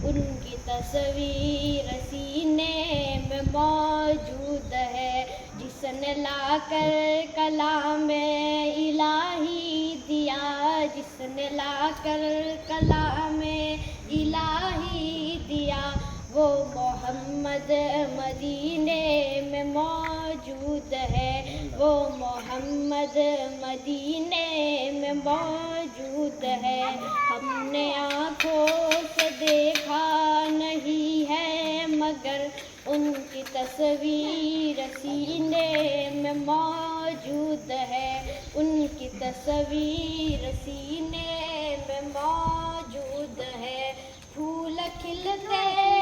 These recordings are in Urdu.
ان کی تصویر سینے میں موجود ہے، جس نے لا کر کلام الہی دیا، جس نے لا کر کلام الہی دیا، وہ محمد مدینے میں موجود ہے، وہ محمد مدینے میں موجود ہے۔ ہم نے آنکھوں سے دیکھا نہیں ہے مگر ان کی تصویر سینے میں موجود ہے، ان کی تصویر سینے میں موجود ہے۔ پھول کھلتے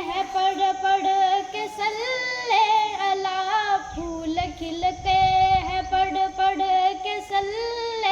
ہیں پڑھ پڑھ کے صلی اللہ، پھول کھلتے ہیں پڑھ پڑھ کے صلی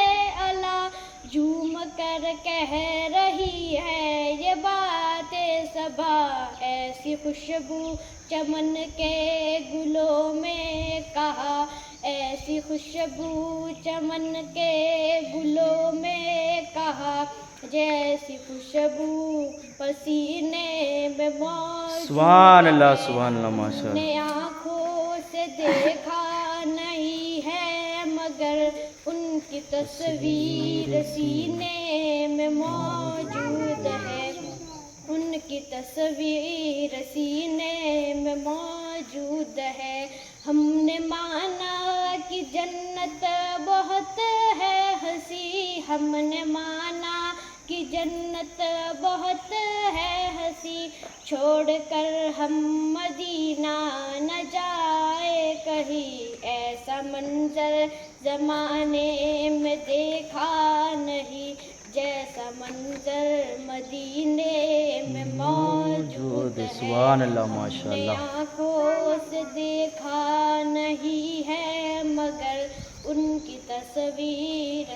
اللہ، جھوم کر کہہ رہی ہے یہ بات صبا، ایسی خوشبو چمن کے گلوں میں کہا، ایسی خوشبو چمن کے گلوں میں کہا، جیسی خوشبو پسینے میں موجود۔ سبحان اللہ سبحان اللہ ماشاء ہم نے اللہ۔ آنکھوں سے دیکھا نہیں ہے مگر ان کی تصویر سینے میں موجود ہے، ان کی تصویر سینے میں موجود ہے۔ ہم نے مانا کہ جنت بہت ہے ہنسی، ہم نے مانا کہ جنت بہت ہے ہنسی، چھوڑ کر ہم مدینہ نہ جائے کہیں، ایسا منظر زمانے میں دیکھا نہیں، جیسا منظر مدینے میں موجود ہے۔ سبحان اللہ ماشاء ہم نے اللہ۔ آنکھوں سے دیکھا نہیں ہے مگر ان کی تصویر